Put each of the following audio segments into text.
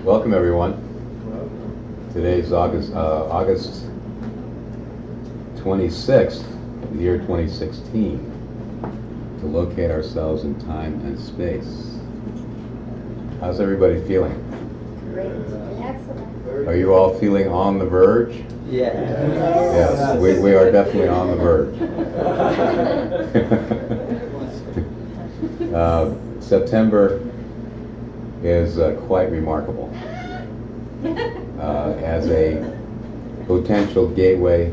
Welcome, everyone. Today's August 26th, the year 2016, to locate ourselves in time and space. How's everybody feeling? Great. Excellent. Are you all feeling on the verge? Yeah. Yes, we are definitely on the verge. September is quite remarkable as a potential gateway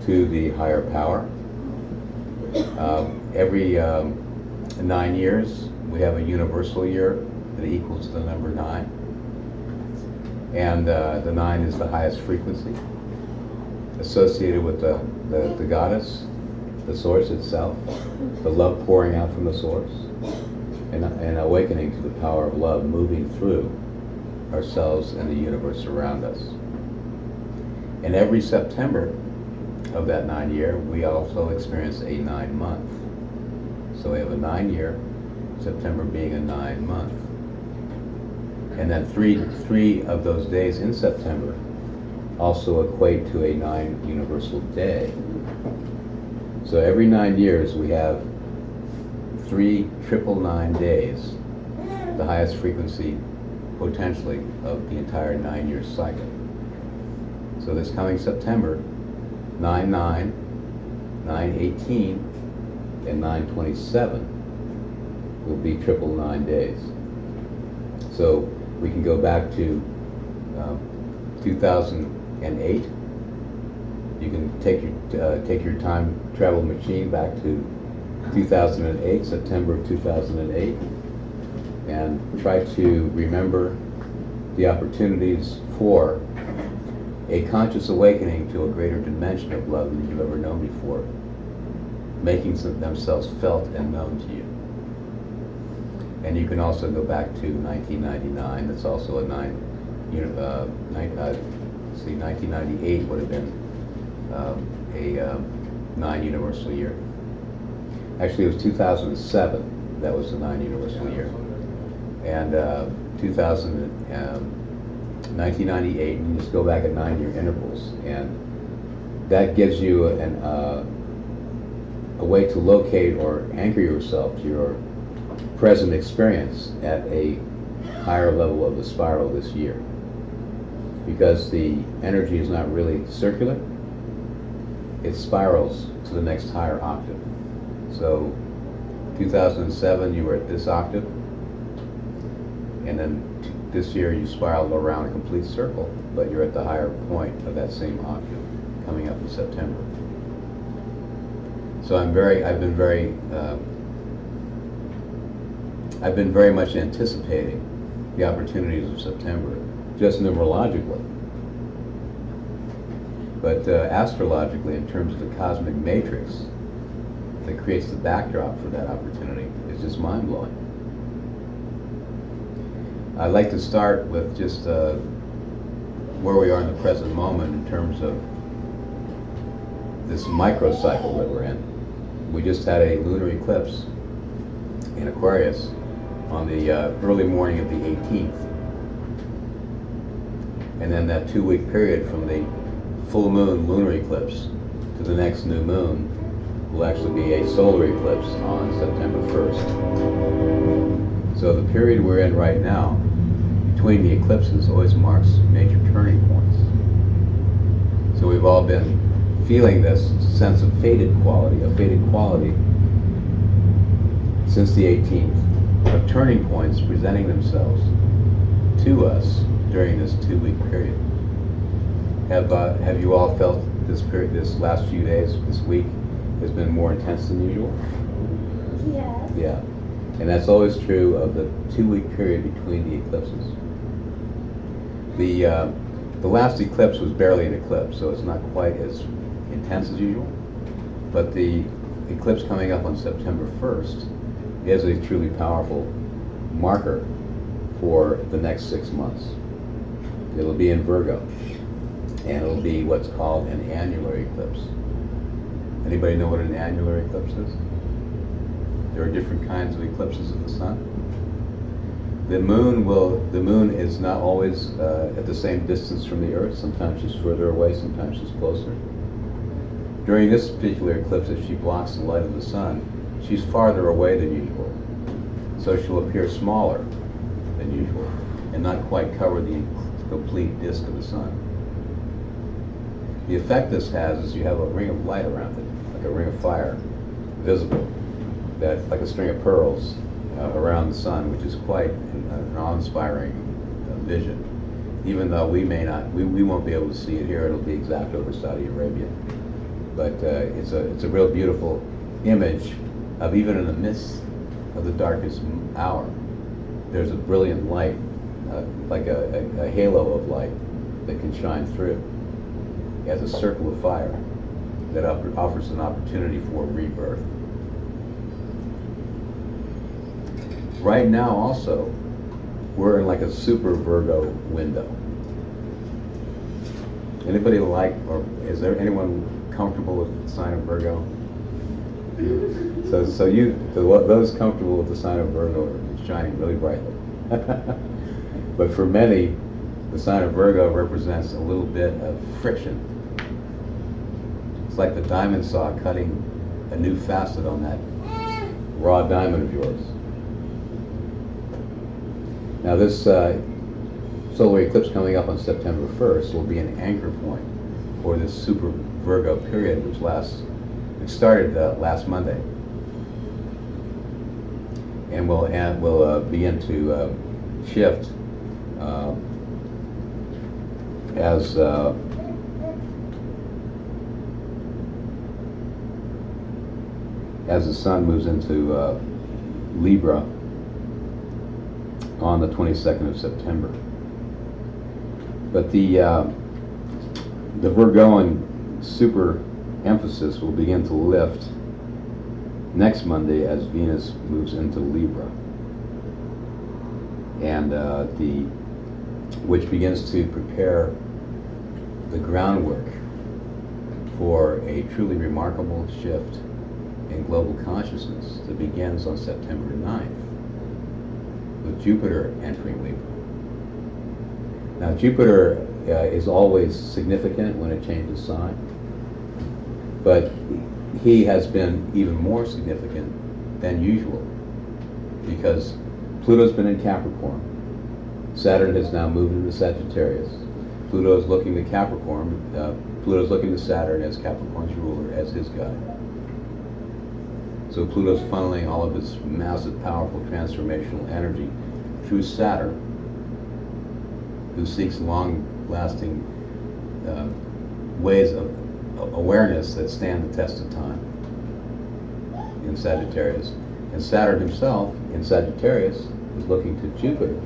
to the higher power. Every 9 years we have a universal year that equals the number 9, and the 9 is the highest frequency associated with the goddess, the source itself, the love pouring out from the source, and awakening to the power of love moving through ourselves and the universe around us. And every September of that 9 year, we also experience a 9 month. So we have a 9 year, September being a 9 month. And then three of those days in September also equate to a 9 universal day. So every 9 years we have 3 999 days, the highest frequency potentially of the entire 9-year cycle. So this coming September, 9/9, 9/18, and 9/27 will be 999 days. So we can go back to 2008. You can take your time travel machine back to 2008, September of 2008, and try to remember the opportunities for a conscious awakening to a greater dimension of love than you've ever known before, making themselves felt and known to you. And you can also go back to 1999. That's also a 1998 would have been a 9 universal year. Actually, it was 2007 that was the 9 universal year, and 1998. And you just go back at 9-year intervals, and that gives you a way to locate or anchor yourself to your present experience at a higher level of the spiral this year, because the energy is not really circular, it spirals to the next higher octave. So 2007 you were at this octave, and then this year you spiraled around a complete circle, but you're at the higher point of that same octave coming up in September. So I've been very much anticipating the opportunities of September, just numerologically. But astrologically, in terms of the cosmic matrix that creates the backdrop for that opportunity, is just mind-blowing. I'd like to start with just where we are in the present moment in terms of this microcycle that we're in. We just had a lunar eclipse in Aquarius on the early morning of the 18th. And then that 2-week period from the full moon lunar eclipse to the next new moon will actually be a solar eclipse on September 1st. So the period we're in right now, between the eclipses, always marks major turning points. So we've all been feeling this sense of fated quality since the 18th, of turning points presenting themselves to us during this 2-week period. Have you all felt this period, this last few days, this week, has been more intense than usual? Yes. Yeah, and that's always true of the 2-week period between the eclipses. The last eclipse was barely an eclipse, so it's not quite as intense as usual. But the eclipse coming up on September 1st is a truly powerful marker for the next 6 months. It'll be in Virgo, and it'll be what's called an annular eclipse. Anybody know what an annular eclipse is? There are different kinds of eclipses of the sun. The moon is not always at the same distance from the Earth. Sometimes she's further away, sometimes she's closer. During this particular eclipse, if she blocks the light of the sun, she's farther away than usual. So she'll appear smaller than usual and not quite cover the complete disk of the sun. The effect this has is you have a ring of light around it, like a ring of fire, visible, that's like a string of pearls around the sun, which is quite an awe-inspiring vision. Even though we won't be able to see it here, it'll be exact over Saudi Arabia. But it's a real beautiful image of, even in the midst of the darkest hour, there's a brilliant light, like a halo of light that can shine through as a circle of fire that offers an opportunity for rebirth. Right now also, we're in like a super Virgo window. Anybody like, or is there anyone comfortable with the sign of Virgo? So those comfortable with the sign of Virgo are shining really brightly. But for many, the sign of Virgo represents a little bit of friction. It's like the diamond saw cutting a new facet on that raw diamond of yours. Now this solar eclipse coming up on September 1st will be an anchor point for this super Virgo period, which started last Monday, and will begin to shift as the sun moves into Libra on the 22nd of September. But the Virgoan super emphasis will begin to lift next Monday as Venus moves into Libra, and which begins to prepare the groundwork for a truly remarkable shift in global consciousness that begins on September 9th with Jupiter entering Libra. Now Jupiter is always significant when it changes sign, but he has been even more significant than usual because Pluto's been in Capricorn. Saturn has now moved into Sagittarius. Pluto is looking to Capricorn. Pluto's looking to Saturn as Capricorn's ruler, as his guide. So Pluto's funneling all of its massive, powerful transformational energy through Saturn, who seeks long-lasting ways of awareness that stand the test of time in Sagittarius. And Saturn himself in Sagittarius is looking to Jupiter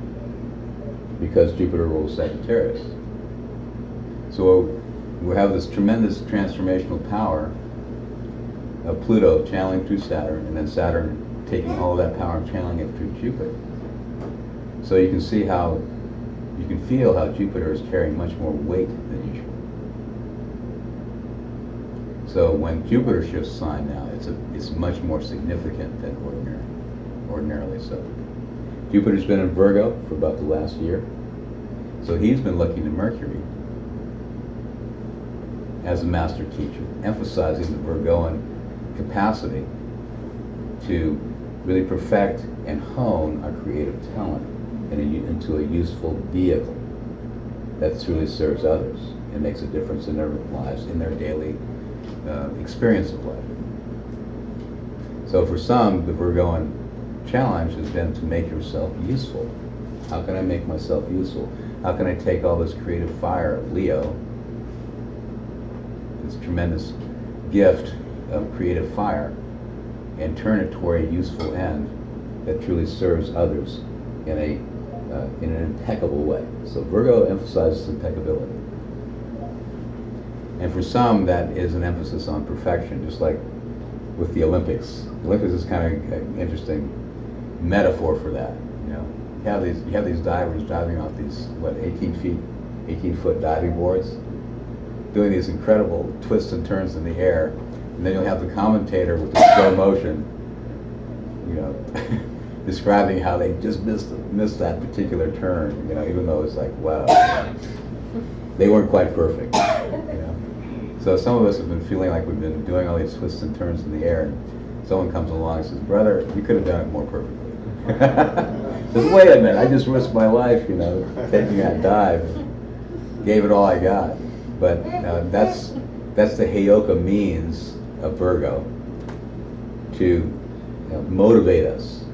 because Jupiter rules Sagittarius. So we have this tremendous transformational power of Pluto channeling through Saturn, and then Saturn taking all of that power and channeling it through Jupiter. So you can see how, you can feel how Jupiter is carrying much more weight than usual. So when Jupiter shifts sign now, it's much more significant than ordinarily so. Jupiter's been in Virgo for about the last year, so he's been looking to Mercury as a master teacher, emphasizing the Virgoan capacity to really perfect and hone our creative talent into a useful vehicle that truly serves others and makes a difference in their lives, in their daily experience of life. So for some, the Virgoan challenge has been to make yourself useful. How can I make myself useful? How can I take all this creative fire of Leo, this tremendous gift of creative fire, and turn it toward a useful end that truly serves others in an impeccable way. So Virgo emphasizes impeccability. And for some, that is an emphasis on perfection, just like with the Olympics. The Olympics is kind of an interesting metaphor for that. You know, you have these divers diving off these 18-foot diving boards, doing these incredible twists and turns in the air, and then you'll have the commentator with the slow motion, you know, describing how they just missed that particular turn, you know, even though it's like, wow, they weren't quite perfect, you know. So some of us have been feeling like we've been doing all these twists and turns in the air, and someone comes along and says, brother, you could have done it more perfectly. Says, wait a minute, I just risked my life, you know, taking that dive, gave it all I got. But that's the Heyoka means of Virgo, to motivate us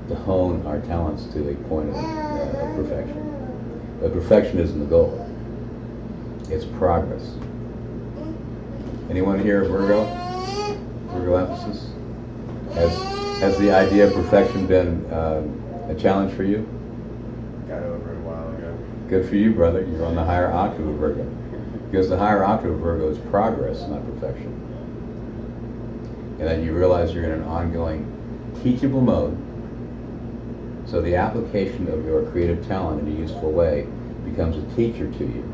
to hone our talents to a point of perfection. But perfection isn't the goal. It's progress. Anyone here Virgo? Virgo emphasis? Has the idea of perfection been a challenge for you? Got over it a while ago. Good for you, brother. You're on the higher octave of Virgo. Because the higher octave of Virgo is progress, not perfection. And then you realize you're in an ongoing teachable mode. So the application of your creative talent in a useful way becomes a teacher to you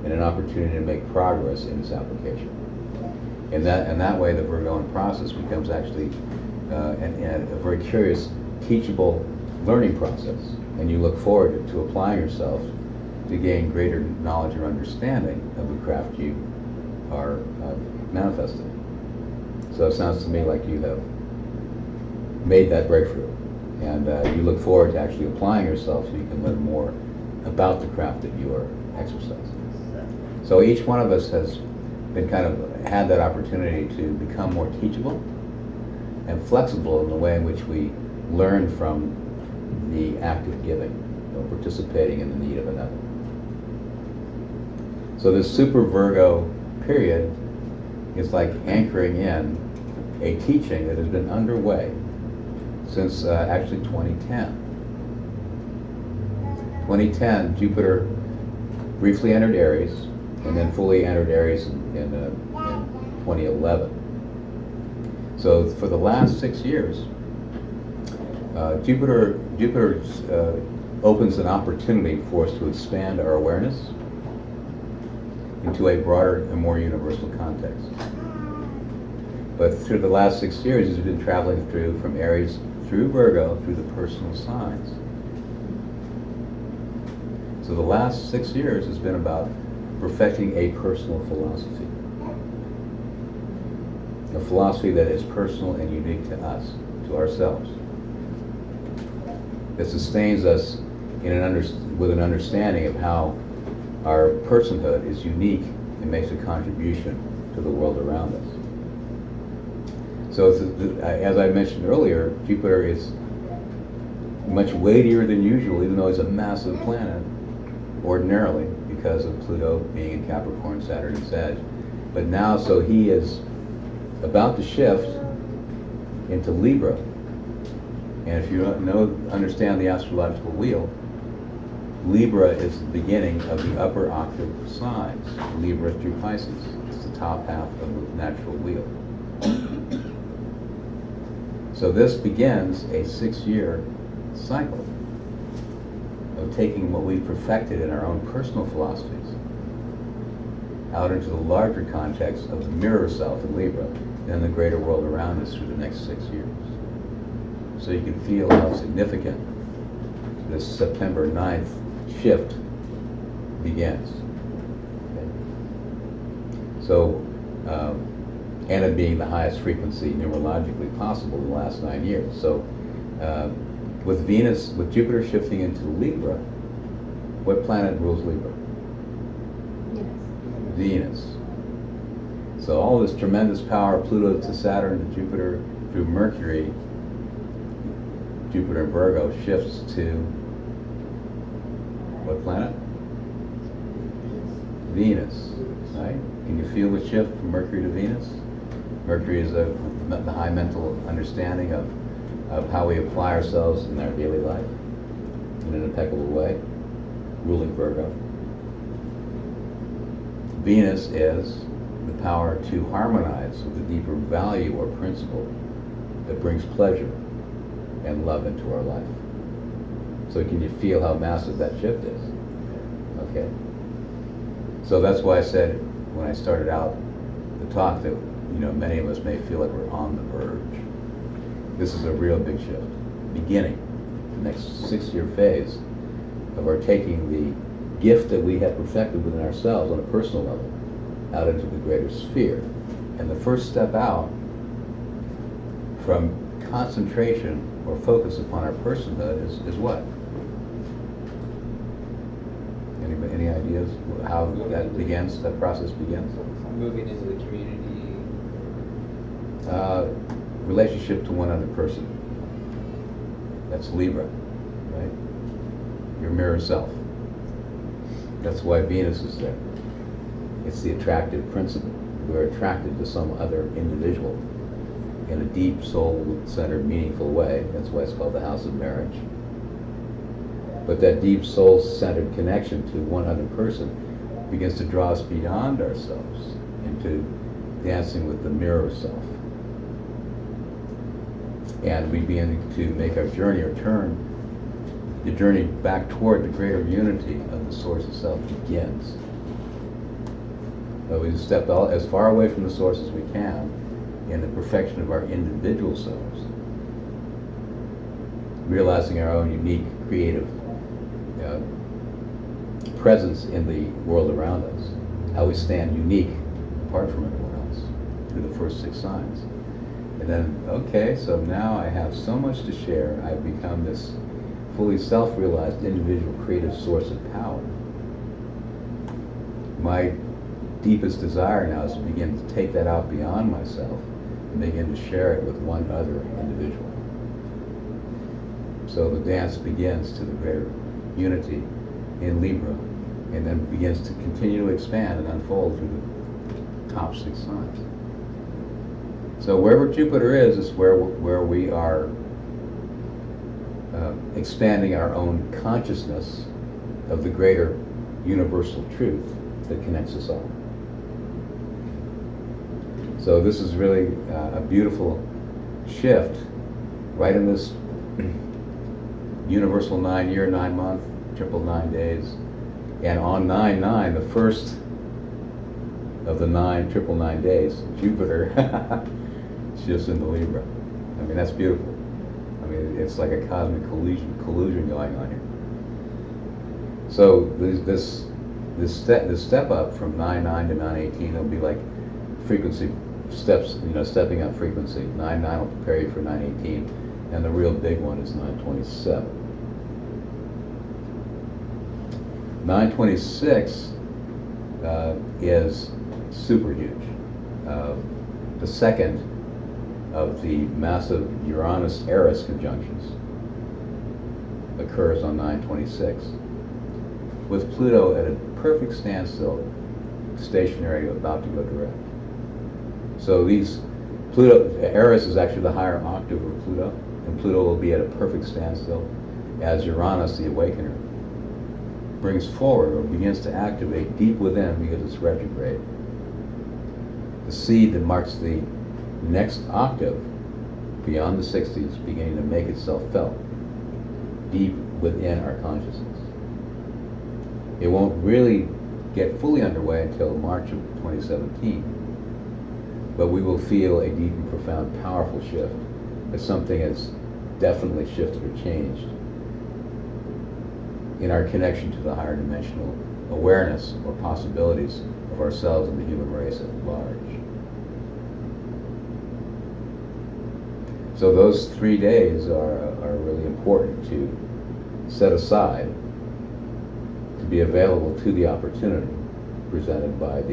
and an opportunity to make progress in its application. And that way the Virgoan process becomes actually a very curious, teachable learning process. And you look forward to applying yourself to gain greater knowledge or understanding of the craft you are manifesting. So it sounds to me like you have made that breakthrough. And you look forward to actually applying yourself so you can learn more about the craft that you are exercising. So each one of us has been kind of had that opportunity to become more teachable and flexible in the way in which we learn from the act of giving, participating in the need of another. So this Super Virgo period is like anchoring in a teaching that has been underway since actually 2010. 2010, Jupiter briefly entered Aries and then fully entered Aries in 2011. So for the last 6 years, Jupiter opens an opportunity for us to expand our awareness into a broader and more universal context. But through the last 6 years, he's been traveling through from Aries through Virgo through the personal signs. So the last 6 years has been about perfecting a personal philosophy. A philosophy that is personal and unique to us, to ourselves. That sustains us with an understanding of how our personhood is unique and makes a contribution to the world around us. So as I mentioned earlier, Jupiter is much weightier than usual, even though it's a massive planet, ordinarily, because of Pluto being in Capricorn, Saturn in Sag. But now, so he is about to shift into Libra. And if you understand the astrological wheel, Libra is the beginning of the upper octave signs, Libra through Pisces. It's the top half of the natural wheel. So this begins a 6-year cycle of taking what we've perfected in our own personal philosophies out into the larger context of the mirror self in Libra and the greater world around us through the next 6 years. So you can feel how significant this September 9th shift begins. Okay? So, and it being the highest frequency numerologically possible in the last 9 years. So, with Jupiter shifting into Libra, what planet rules Libra? Venus. So all this tremendous power, Pluto to Saturn to Jupiter through Mercury, Jupiter and Virgo shifts to what planet? Venus, right? Can you feel the shift from Mercury to Venus? Mercury is the high mental understanding of how we apply ourselves in our daily life in an impeccable way, ruling Virgo. Venus is the power to harmonize with a deeper value or principle that brings pleasure and love into our life. So can you feel how massive that shift is? Okay. So that's why I said when I started out the talk that many of us may feel like we're on the verge. This is a real big shift beginning, the next 6-year phase of our taking the gift that we have perfected within ourselves on a personal level out into the greater sphere. And the first step out from concentration or focus upon our personhood is what? Any ideas how that begins, that process begins? Moving into the community. Relationship to one other person. That's Libra, right? Your mirror self. That's why Venus is there. It's the attractive principle. We're attracted to some other individual in a deep, soul-centered, meaningful way. That's why it's called the house of marriage. But that deep, soul-centered connection to one other person begins to draw us beyond ourselves into dancing with the mirror self. And we begin to make our journey or turn. The journey back toward the greater unity of the source itself begins. So we step out as far away from the source as we can in the perfection of our individual selves, realizing our own unique, creative presence in the world around us, how we stand unique apart from everyone else through the first 6 signs. And then, okay, so now I have so much to share. I've become this fully self-realized individual creative source of power. My deepest desire now is to begin to take that out beyond myself and begin to share it with one other individual. So the dance begins to the greater unity in Libra, and then begins to continue to expand and unfold through the top 6 signs. So wherever Jupiter is where we are expanding our own consciousness of the greater universal truth that connects us all. So this is really a beautiful shift right in this universal 9-year, 9-month, triple 9 days. And on 9/9, the first of the 9 triple 9 days, Jupiter shifts into Libra. I mean, that's beautiful. I mean, it's like a cosmic collusion going on here. So this step up from 9/9 to 9/18 will be like frequency steps, stepping up frequency. 9/9 will prepare you for 9/18, and the real big one is 9/27. 9/26 is super huge. The second of the massive Uranus-Eris conjunctions occurs on 9/26, with Pluto at a perfect standstill, stationary, about to go direct. So Eris is actually the higher octave of Pluto, and Pluto will be at a perfect standstill as Uranus, the awakener, brings forward or begins to activate deep within because it's retrograde. The seed that marks the next octave beyond the 60s beginning to make itself felt deep within our consciousness. It won't really get fully underway until March of 2017, but we will feel a deep and profound, powerful shift as something has definitely shifted or changed in our connection to the higher dimensional awareness or possibilities of ourselves and the human race at large. So those 3 days are really important to set aside to be available to the opportunity presented by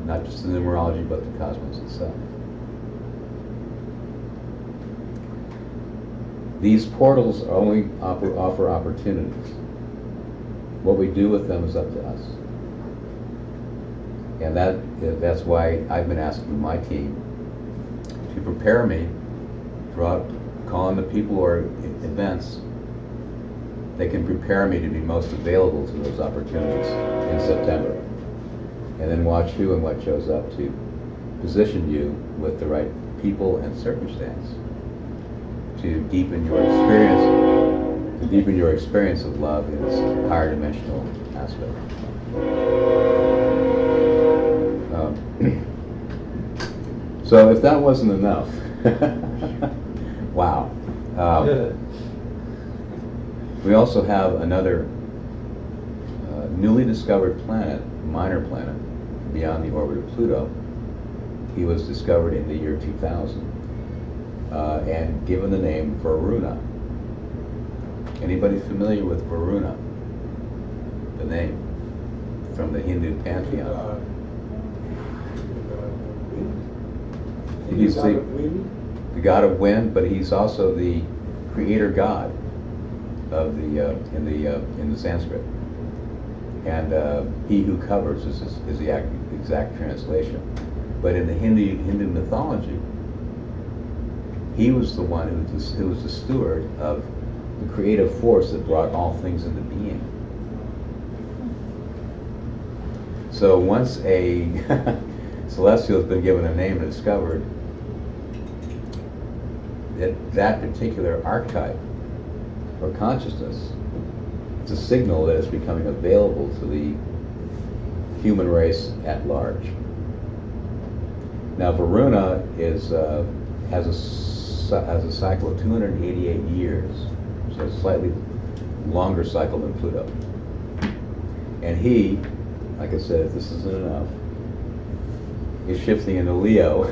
not just the numerology, but the cosmos itself. These portals only offer opportunities. What we do with them is up to us. And that's why I've been asking my team to prepare me throughout calling the people or events that can prepare me to be most available to those opportunities in September. And then watch who and what shows up to position you with the right people and circumstance to deepen your experience of love in its higher dimensional aspect. So if that wasn't enough, wow. We also have another newly discovered planet, minor planet, beyond the orbit of Pluto. He was discovered in the year 2000 and given the name Varuna. Anybody familiar with Varuna? The name from the Hindu pantheon. He's the god of wind, but he's also the creator god of the in the Sanskrit. And he who covers is the exact translation. But in the Hindu mythology, he was the one who was the steward of the creative force that brought all things into being. So once a celestial has been given a name and discovered, that particular archetype or consciousness, it's a signal that it's becoming available to the human race at large. Now Varuna has a cycle of 288 years, so a slightly longer cycle than Pluto. And he, like I said, if this isn't enough, is shifting into Leo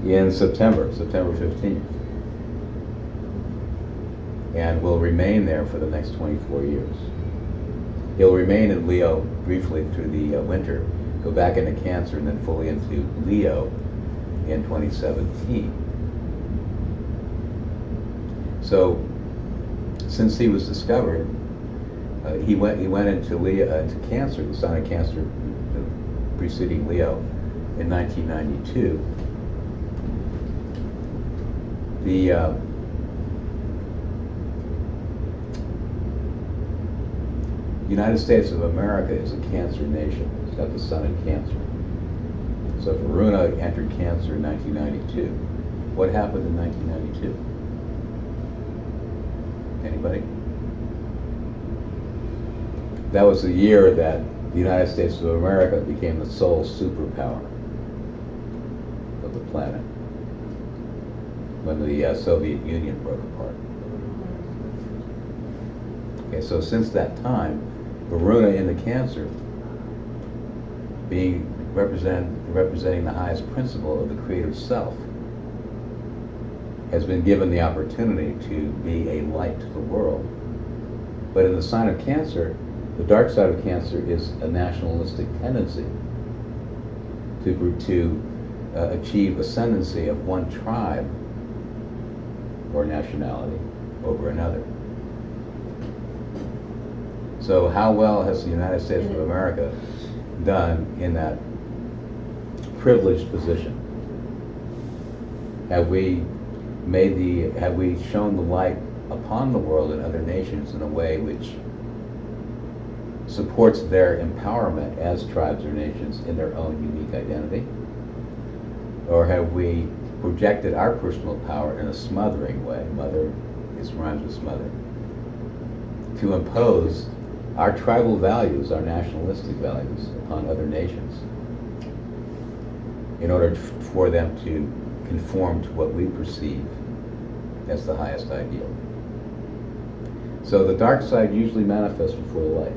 in September 15th. And will remain there for the next 24 years. He'll remain in Leo briefly through the winter, go back into Cancer, and then fully into Leo in 2017. So, since he was discovered, he went into Cancer, the sign of Cancer, preceding Leo, in 1992. The United States of America is a Cancer nation. It's got the sun in Cancer. So Varuna entered Cancer in 1992. What happened in 1992? Anybody? That was the year that the United States of America became the sole superpower of the planet, when the Soviet Union broke apart. Okay, so since that time, Varuna in the Cancer, being representing the highest principle of the creative self, has been given the opportunity to be a light to the world. But in the sign of Cancer, the dark side of Cancer is a nationalistic tendency to achieve ascendancy of one tribe or nationality over another. So how well has the United States of America done in that privileged position? Have we shown the light upon the world and other nations in a way which supports their empowerment as tribes or nations in their own unique identity? Or have we projected our personal power in a smothering way, rhymes with smother, to impose our tribal values, our nationalistic values, upon other nations in order for them to conform to what we perceive as the highest ideal? So the dark side usually manifests before the light.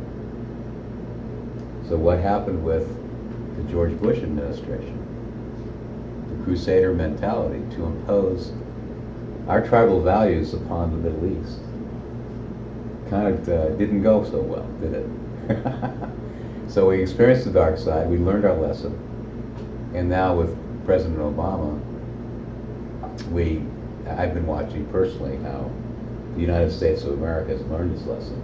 So what happened with the George Bush administration? The Crusader mentality to impose our tribal values upon the Middle East kind of didn't go so well, did it? So we experienced the dark side, we learned our lesson, and now with President Obama, I've been watching personally how the United States of America has learned its lesson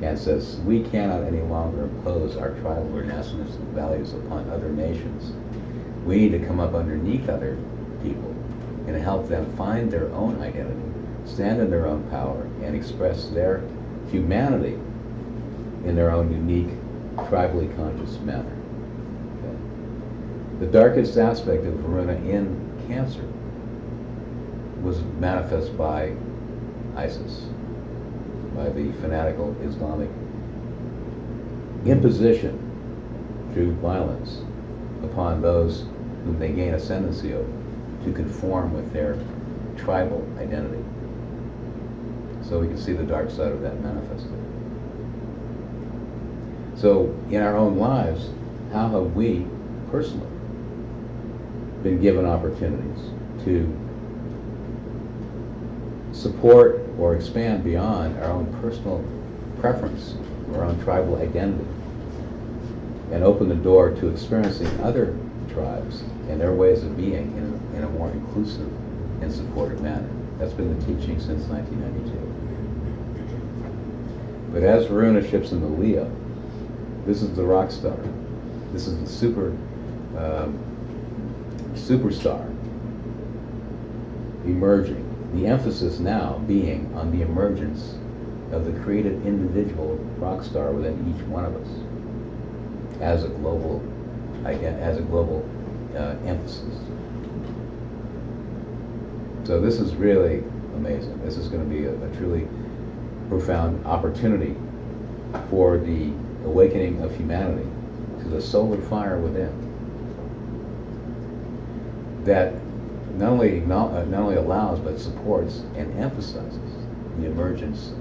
and says we cannot any longer impose our tribal or nationalistic values upon other nations. We need to come up underneath other people and help them find their own identity, stand in their own power, and express their humanity in their own unique, tribally conscious manner. Okay. The darkest aspect of Varuna in Cancer was manifest by ISIS, by the fanatical Islamic imposition through violence upon those whom they gain ascendancy over, to conform with their tribal identity. So we can see the dark side of that manifested. So in our own lives, how have we personally been given opportunities to support or expand beyond our own personal preference, our own tribal identity, and open the door to experiencing other tribes and their ways of being in a more inclusive and supportive manner? That's been the teaching since 1992. But as Varuna shifts into Leo, this is the rock star. This is the superstar emerging. The emphasis now being on the emergence of the creative individual rock star within each one of us as a global emphasis. So this is really amazing. This is going to be a truly profound opportunity for the awakening of humanity to the solar fire within, that not only allows but supports and emphasizes the emergence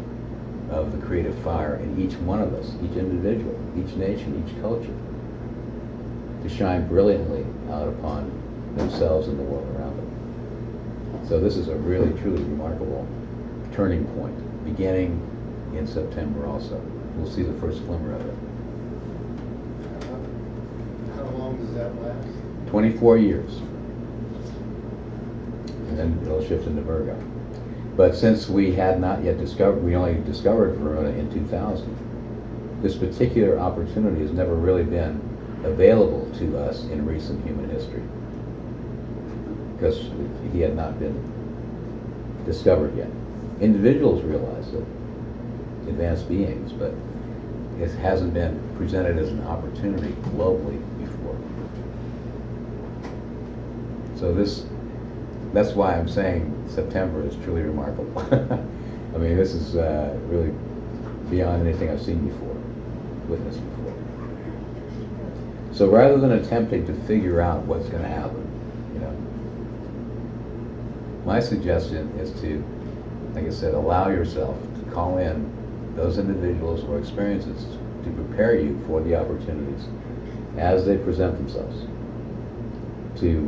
of the creative fire in each one of us, each individual, each nation, each culture, to shine brilliantly out upon themselves and the world around them. So this is a really, truly remarkable turning point, beginning in September also. We'll see the first glimmer of it. How long does that last? 24 years. And then it'll shift into Virgo. But since we had not yet discovered, we only discovered Varuna in 2000, this particular opportunity has never really been available to us in recent human history, because he had not been discovered yet. Individuals realize it, advanced beings, but it hasn't been presented as an opportunity globally before. So that's why I'm saying September is truly remarkable. I mean, this is really beyond anything I've seen before, witnessed before. So rather than attempting to figure out what's going to happen, my suggestion is to, like I said, allow yourself to call in those individuals or experiences to prepare you for the opportunities as they present themselves, to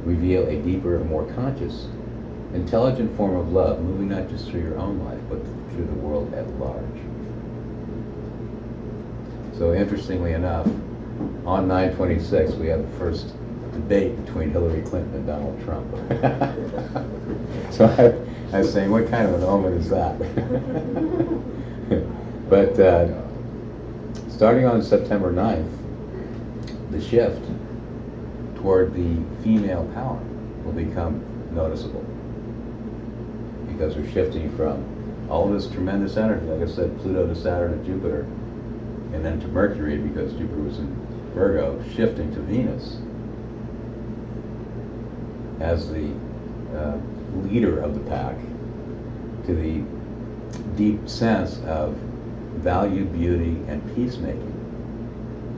reveal a deeper and more conscious, intelligent form of love, moving not just through your own life, but through the world at large. So interestingly enough, on 9/26, we have the first debate between Hillary Clinton and Donald Trump. So I was saying, what kind of an omen is that? But starting on September 9th, the shift toward the female power will become noticeable, because we're shifting from all this tremendous energy, like I said, Pluto to Saturn to Jupiter, and then to Mercury, because Jupiter was in Virgo, shifting to Venus as the leader of the pack, to the deep sense of value, beauty, and peacemaking,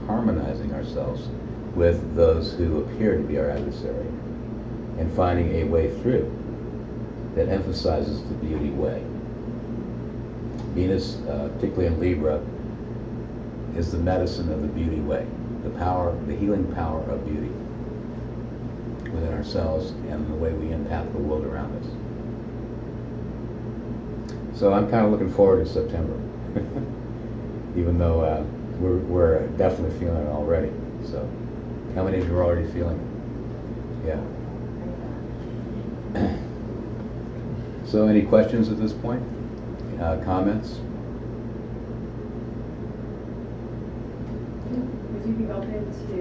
harmonizing ourselves with those who appear to be our adversary, and finding a way through that emphasizes the beauty way. Venus, particularly in Libra, is the medicine of the beauty way, the power, the healing power of beauty within ourselves and the way we impact the world around us. So I'm kind of looking forward to September, even though we're definitely feeling it already. So, how many of you are already feeling it? Yeah. So, any questions at this point? Comments? Would you be open to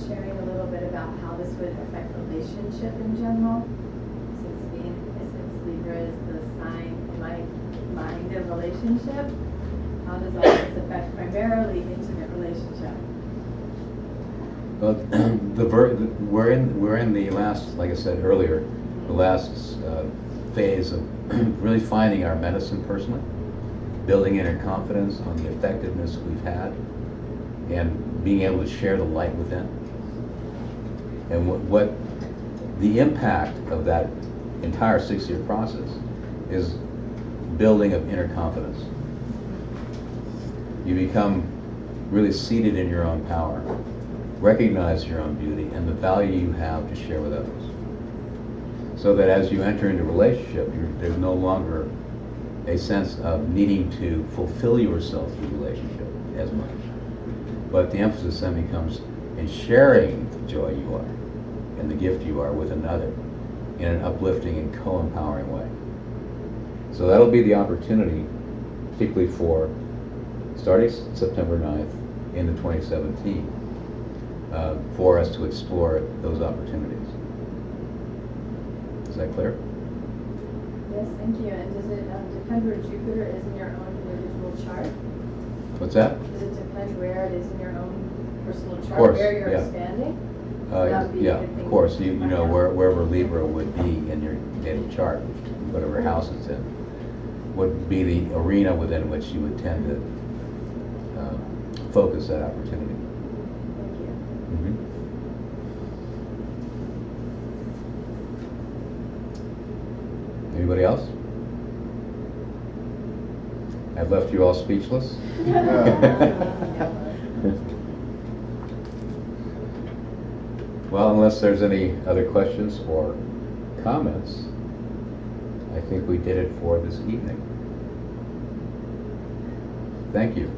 sharing a little bit about how this would affect relationship in general? Since Libra is the sign in my mind of relationship, how does all this affect primarily intimate relationship? Well, we're in the last, like I said earlier, the last phase of really finding our medicine personally, building inner confidence on the effectiveness we've had, and being able to share the light within. And what the impact of that entire 6-year process is building of inner confidence. You become really seated in your own power, recognize your own beauty and the value you have to share with others. So that as you enter into a relationship, there's no longer a sense of needing to fulfill yourself through the relationship as much. But the emphasis then becomes in sharing the joy you are and the gift you are with another in an uplifting and co-empowering way. So that'll be the opportunity, particularly for starting September 9th into 2017, for us to explore those opportunities. Is that clear? Yes, thank you. And does it depend where Jupiter is in your own individual chart? What's that? Does it depend where it is in your own personal chart, course, where you're yeah. expanding? That would be a Yeah, good thing of course. to You find know, out. wherever Libra would be in your natal chart, whatever house it's in, would be the arena within which you would tend to focus that opportunity. Thank you. Mhm. Anybody else? I've left you all speechless. Well, unless there's any other questions or comments, I think we did it for this evening. Thank you.